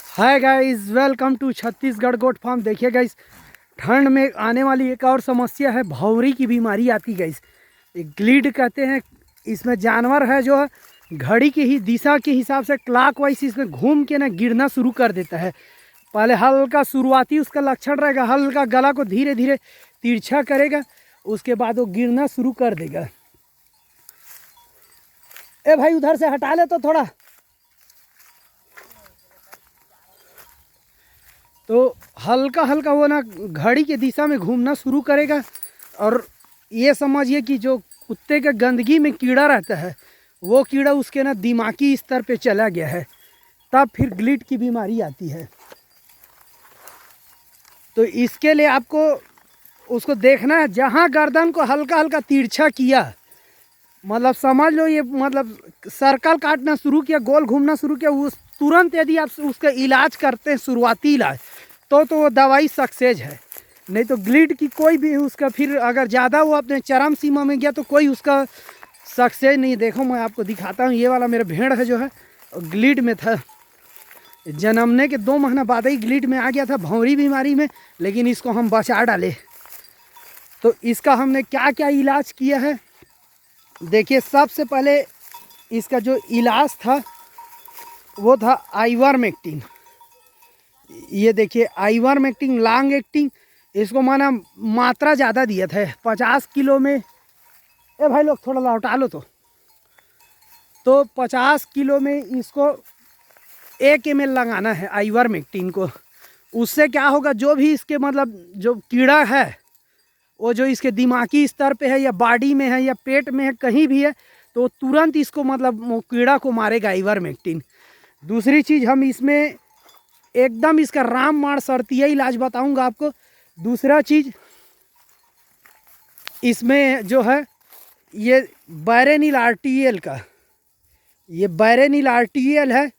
Hi guys, welcome to Chhattisgarh goat farm. देखिए guys, ठंड में आने वाली एक और समस्या है, भौरी की बीमारी आती है गाइस। एक ग्लीड कहते हैं। इसमें जानवर है जो घड़ी की ही दिशा के हिसाब से क्लॉकवाइज इसमें घूम के ना गिरना शुरू कर देता है। पहले हल्का शुरुआती उसका लक्षण रहेगा, हल्का गला को धीरे धीरे तिरछा करेगा, उसके बाद वो गिरना शुरू कर देगा। ए भाई, उधर से हटा ले तो थोड़ा। तो हल्का हल्का वो ना घड़ी के दिशा में घूमना शुरू करेगा। और ये समझिए कि जो कुत्ते के गंदगी में कीड़ा रहता है, वो कीड़ा उसके ना दिमागी स्तर पे चला गया है, तब फिर ग्लिट की बीमारी आती है। तो इसके लिए आपको उसको देखना है, जहाँ गर्दन को हल्का हल्का तिरछा किया, मतलब समझ लो ये मतलब सर्कल काटना शुरू किया, गोल घूमना शुरू किया, उस तुरंत यदि आप उसका इलाज करते हैं, शुरुआती इलाज, तो वो दवाई सक्सेस है। नहीं तो ग्लिड की कोई भी उसका फिर अगर ज़्यादा वो अपने चरम सीमा में गया तो कोई उसका सक्सेस नहीं। देखो मैं आपको दिखाता हूँ, ये वाला मेरा भेड़ है जो है ग्लिड में था। जन्मने के 2 महीना बाद ही ग्लिड में आ गया था, भौरी बीमारी में, लेकिन इसको हम बचा डाले। तो इसका हमने क्या क्या इलाज किया है देखिए। सबसे पहले इसका जो इलाज था वो था आइवरमेक्टिन। ये देखिए आइवरमेक्टिन लॉन्ग एक्टिंग, इसको माना मात्रा ज़्यादा दिया था 50 किलो में। ए भाई लोग थोड़ा लौटा लो। तो 50 किलो में इसको 1 ml लगाना है आइवरमेक्टिन को। उससे क्या होगा, जो भी इसके मतलब जो कीड़ा है, वो जो इसके दिमागी स्तर पे है या बॉडी में है या पेट में है, कहीं भी है, तो तुरंत इसको मतलब वो कीड़ा को मारेगा आइवरमेक्टिन। दूसरी चीज़, हम इसमें एकदम इसका रामबाण शर्तीय इलाज बताऊंगा आपको। दूसरा चीज़ इसमें जो है ये बैरेनिल आरटीएल का, ये बैरेनिल आरटीएल है,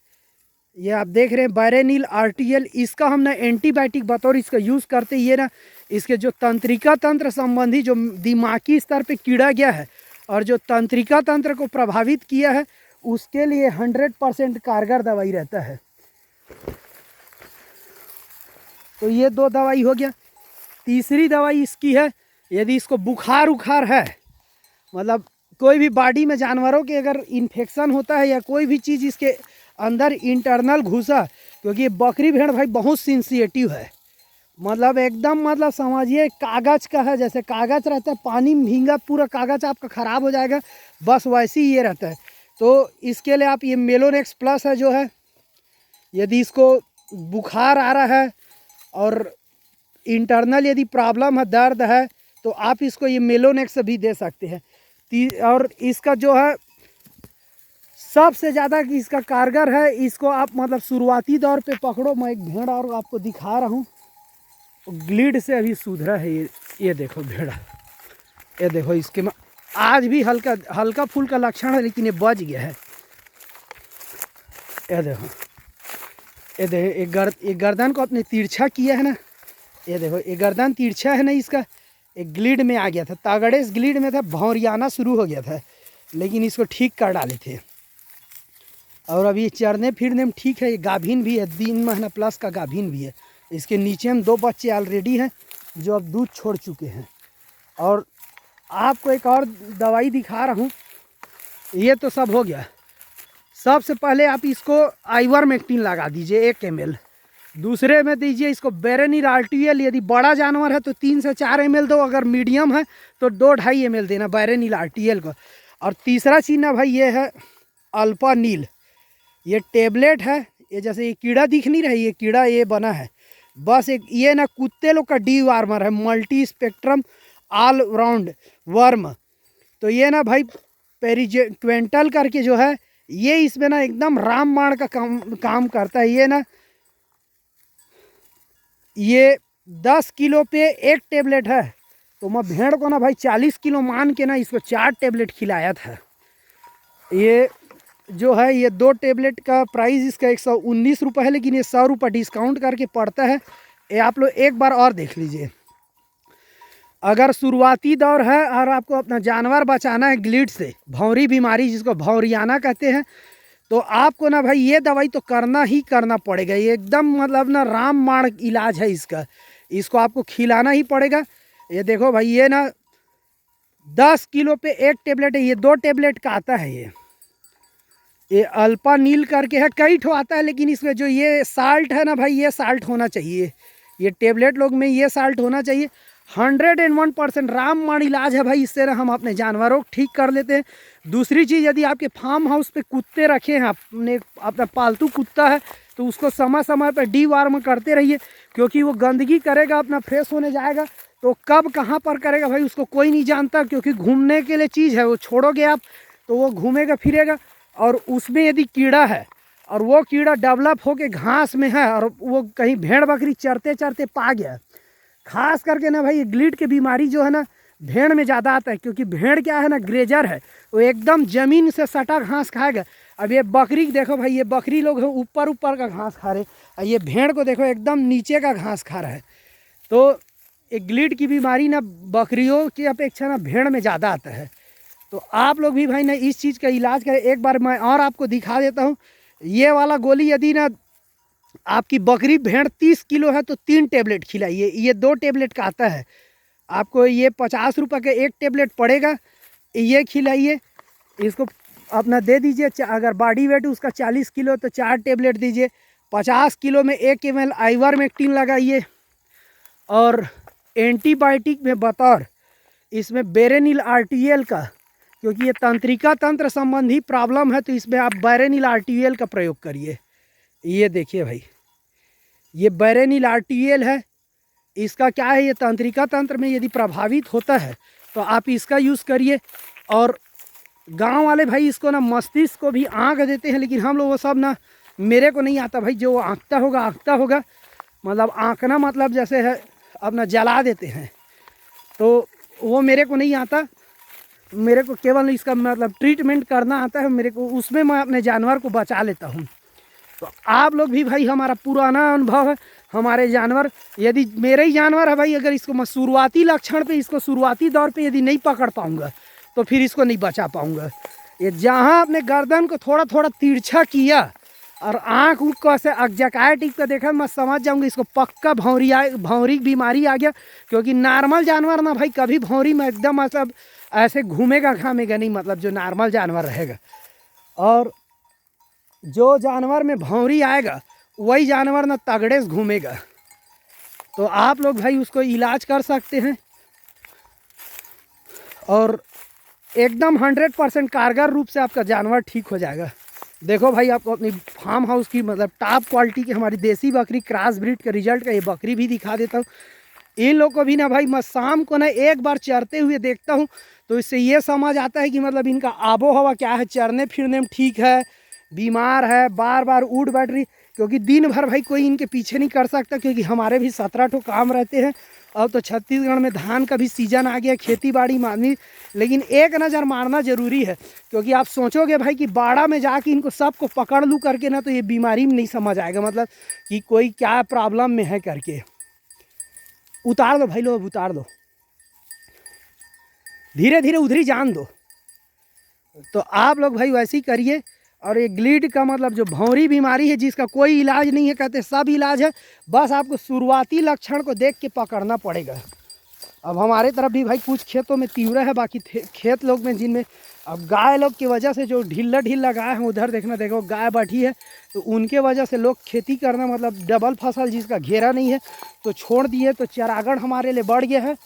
ये आप देख रहे हैं बैरेनिल आरटीएल। इसका हम ना एंटीबायोटिक बतौर इसका यूज़ करते। ये ना इसके जो तंत्रिका तंत्र संबंधी जो दिमागी स्तर पे कीड़ा गया है और जो तंत्रिका तंत्र को प्रभावित किया है, उसके लिए 100% कारगर दवाई रहता है। तो ये 2 दवाई हो गया। तीसरी दवाई इसकी है, यदि इसको बुखार उखार है, मतलब कोई भी बॉडी में जानवरों के अगर इन्फेक्शन होता है या कोई भी चीज़ इसके अंदर इंटरनल घुसा, क्योंकि ये बकरी भेड़ भाई बहुत सेंसिटिव है, मतलब एकदम मतलब समझिए कागज़ का है। जैसे कागज़ रहता है, पानी में भींगा पूरा कागज़ आपका ख़राब हो जाएगा, बस वैसे ही ये रहता है। तो इसके लिए आप ये मेलोनेक्स प्लस है जो है, यदि इसको बुखार आ रहा है और इंटरनल यदि प्रॉब्लम है, दर्द है, तो आप इसको ये मेलोनेक्स भी दे सकते हैं। और इसका जो है सबसे ज़्यादा इसका कारगर है, इसको आप मतलब शुरुआती दौर पे पकड़ो। मैं एक भेड़ और आपको दिखा रहा हूँ, ग्लिड से अभी सुधरा है ये देखो भेड़ा, ये देखो इसके में आज भी हल्का हल्का फुल्का लक्षण है, लेकिन ये बच गया है। ये देखो, ये देखो एक गर्दन को अपने तिरछा किया है ना, ये देखो ये गर्दन तिरछा है ना इसका। एक ग्लिड में आ गया था, तगड़े इस ग्लिड में था, भौरियाना शुरू हो गया था, लेकिन इसको ठीक कर डाले थे। और अभी चरने फिरने में ठीक है। ये गाभिन भी है, 3 महीना प्लस का गाभिन भी है। इसके नीचे में 2 बच्चे ऑलरेडी हैं जो अब दूध छोड़ चुके हैं। और आपको एक और दवाई दिखा रहा हूँ। ये तो सब हो गया। सबसे पहले आप इसको आइवरमेक्टिन लगा दीजिए 1 ml। दूसरे में दीजिए इसको बैरेनिल आरटीएल। यदि बड़ा जानवर है तो 3 से 4 ml दो, अगर मीडियम है तो 2-2.5 ml देना बैरेनिल आरटीएल को। और तीसरा चीज़ ना भाई, ये है अल्फा नील, ये टेबलेट है। ये जैसे ये कीड़ा दिख नहीं रहा है, ये कीड़ा ये बना है बस एक, ये ना कुत्ते लोग का डी वार्मर है, multi spectrum all round worm. तो ये ना भाई पेरिक्वेंटल करके जो है, ये इसमें ना एकदम रामबाण का काम करता है। ये ना ये 10 किलो पे 1 टेबलेट है। तो मैं भेड़ को ना भाई 40 किलो मान के ना इसको 4 टेबलेट खिलाया था। ये जो है ये 2 टेबलेट का प्राइस इसका 119 रुपये है, लेकिन ये 100 रुपये डिस्काउंट करके पड़ता है। ये आप लोग एक बार और देख लीजिए। अगर शुरुआती दौर है और आपको अपना जानवर बचाना है ग्लिड से, भौरी बीमारी जिसको भौरियाना कहते हैं, तो आपको ना भाई ये दवाई तो करना ही करना पड़ेगा। ये एकदम मतलब ना रामबाण इलाज है इसका, इसको आपको खिलाना ही पड़ेगा। ये देखो भाई ये ना 10 किलो पे 1 टेबलेट है, ये 2 टेबलेट का आता है। ये अल्पा नील करके है, कई ठो आता है, लेकिन इसमें जो ये साल्ट है ना भाई, ये साल्ट होना चाहिए, ये टेबलेट लोग में ये साल्ट होना चाहिए। 101% रामबाण इलाज है भाई, इससे ना हम अपने जानवरों को ठीक कर लेते हैं। दूसरी चीज़, यदि आपके फार्म हाउस पे कुत्ते रखे हैं, आपने अपना पालतू कुत्ता है, तो उसको समय समय पर डीवार्म करते रहिए, क्योंकि वो गंदगी करेगा, अपना फ्रेश होने जाएगा तो कब कहाँ पर करेगा भाई उसको कोई नहीं जानता, क्योंकि घूमने के लिए चीज़ है, वो छोड़ोगे आप तो वो घूमेगा फिरेगा, और उसमें यदि कीड़ा है और वो कीड़ा डेवलप होके घास में है और वो कहीं भेड़ बकरी चरते चरते पा गया, खास करके ना भाई ये ग्लिट की बीमारी जो है ना भेड़ में ज़्यादा आता है, क्योंकि भेड़ क्या है ना ग्रेजर है, वो एकदम ज़मीन से सटा घास खाएगा। अब ये बकरी देखो भाई, ये बकरी लोग ऊपर ऊपर का घास खा रहे, और ये भेड़ को देखो एकदम नीचे का घास खा रहा है। तो एक ग्लिट की बीमारी ना बकरियों की अपेक्षा ना भेड़ में ज़्यादा आता है। तो आप लोग भी भाई ना इस चीज़ का इलाज करें। एक बार मैं और आपको दिखा देता हूँ, ये वाला गोली यदि ना आपकी बकरी भेड़ 30 किलो है तो 3 टेबलेट खिलाइए, ये 2 टेबलेट का आता है, आपको ये 50 रुपये का 1 टेबलेट पड़ेगा, ये खिलाइए, इसको अपना दे दीजिए। अगर बॉडी वेट उसका 40 किलो तो 4 टेबलेट दीजिए। 50 किलो में 1 ml आइवरमेक्टिन लगाइए, और एंटीबायोटिक में बतौर इसमें बेरेनिल RTL का, क्योंकि ये तंत्रिका तंत्र संबंधी प्रॉब्लम है, तो इसमें आप बेरेनिल RTL का प्रयोग करिए। ये देखिए भाई, ये बेरेनिल RTL है, इसका क्या है, ये तंत्रिका तंत्र में यदि प्रभावित होता है तो आप इसका यूज़ करिए। और गांव वाले भाई इसको ना मस्तिष्क को भी आँख देते हैं, लेकिन हम लोग वो सब ना, मेरे को नहीं आता भाई, जो आँखता होगा मतलब आँखना मतलब जैसे है अपना जला देते हैं, तो वो मेरे को नहीं आता। मेरे को केवल इसका मतलब ट्रीटमेंट करना आता है मेरे को, उसमें मैं अपने जानवर को बचा लेता हूँ। तो आप लोग भी भाई, हमारा पुराना अनुभव है, हमारे जानवर यदि मेरे ही जानवर है भाई, अगर इसको मैं शुरुआती लक्षण पे, इसको शुरुआती दौर पे यदि नहीं पकड़ पाऊँगा तो फिर इसको नहीं बचा पाऊँगा। ये जहाँ अपने गर्दन को थोड़ा थोड़ा तिरछा किया और आँख को ऐसे अगजकाए टिक कर देखा, मैं समझ जाऊँगा इसको पक्का भौरी बीमारी आ गया। क्योंकि नॉर्मल जानवर ना भाई कभी भौरी में एकदम ऐसे घूमेगा घामेगा नहीं, मतलब जो नॉर्मल जानवर रहेगा। और जो जानवर में भौरी आएगा वही जानवर ना तगड़े से घूमेगा। तो आप लोग भाई उसको इलाज कर सकते हैं, और एकदम 100% कारगर रूप से आपका जानवर ठीक हो जाएगा। देखो भाई, आपको अपनी फार्म हाउस की मतलब टॉप क्वालिटी की हमारी देसी बकरी क्रॉस ब्रीड का रिजल्ट का ये बकरी भी दिखा देता हूँ। इन लोग को भी ना भाई मैं शाम को ना एक बार चरते हुए देखता हूँ, तो इससे ये समझ आता है कि मतलब इनका आबो हवा क्या है, चरने फिरने में ठीक है, बीमार है, बार बार उठ बैठ रही, क्योंकि दिन भर भाई कोई इनके पीछे नहीं कर सकता, क्योंकि हमारे भी 17 ठो काम रहते हैं। अब तो छत्तीसगढ़ में धान का भी सीजन आ गया, खेती बाड़ी मारनी, लेकिन एक नज़र मारना ज़रूरी है। क्योंकि आप सोचोगे भाई कि बाड़ा में जाके इनको सबको पकड़ लूँ करके ना, तो ये बीमारी में नहीं समझ आएगा, मतलब कि कोई क्या प्रॉब्लम में है करके। उतार दो भाई लोग, उतार दो, धीरे धीरे उधरी जान दो। तो आप लोग भाई वैसे ही करिए। और ये ग्लिड का मतलब जो भौरी बीमारी है, जिसका कोई इलाज नहीं है, कहते सब इलाज है, बस आपको शुरुआती लक्षण को देख के पकड़ना पड़ेगा। अब हमारे तरफ भी भाई कुछ खेतों में तीव्र है, बाकी खेत लोग में जिनमें अब गाय लोग की वजह से जो ढीला गाय है, उधर देखना, देखो गाय बैठी है, तो उनके वजह से लोग खेती करना मतलब डबल फसल जिसका घेरा नहीं है तो छोड़ दिए, तो चरागढ़ हमारे लिए बढ़ गया है,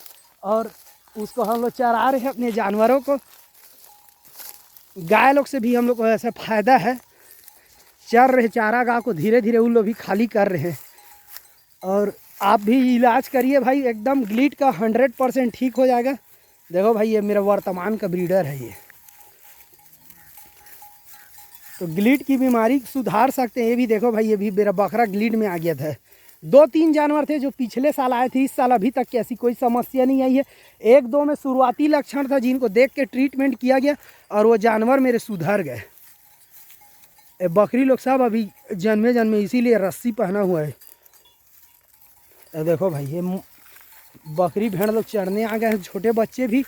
और उसको हम लोग चरा रहे हैं अपने जानवरों को। गाय लोग से भी हम लोग को ऐसा फ़ायदा है, चर रहे चारागाह को धीरे धीरे उन लोग भी खाली कर रहे हैं। और आप भी इलाज करिए भाई, एकदम ग्लिट का 100% ठीक हो जाएगा। देखो भाई, ये मेरा वर्तमान का ब्रीडर है, ये तो ग्लिट की बीमारी सुधार सकते हैं। ये भी देखो भाई, ये भी मेरा बकरा ग्लिट में आ गया था। 2-3 जानवर थे जो पिछले साल आए थे, इस साल अभी तक की ऐसी कोई समस्या नहीं आई है। 1-2 में शुरुआती लक्षण था जिनको देख के ट्रीटमेंट किया गया, और वो जानवर मेरे सुधर गए। बकरी लोग सब अभी जन्मे इसीलिए रस्सी पहना हुआ है। देखो भाई, ये बकरी भेड़ लोग चढ़ने आ गए हैं, छोटे बच्चे भी।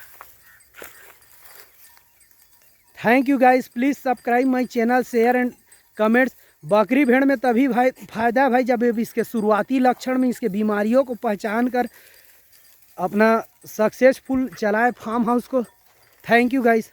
Thank you guys, please subscribe my channel, share and comments. बकरी भेड़ में तभी भाई फायदा है भाई जब इसके शुरुआती लक्षण में इसके बीमारियों को पहचान कर अपना सक्सेसफुल चलाए फार्म हाउस को। Thank you guys.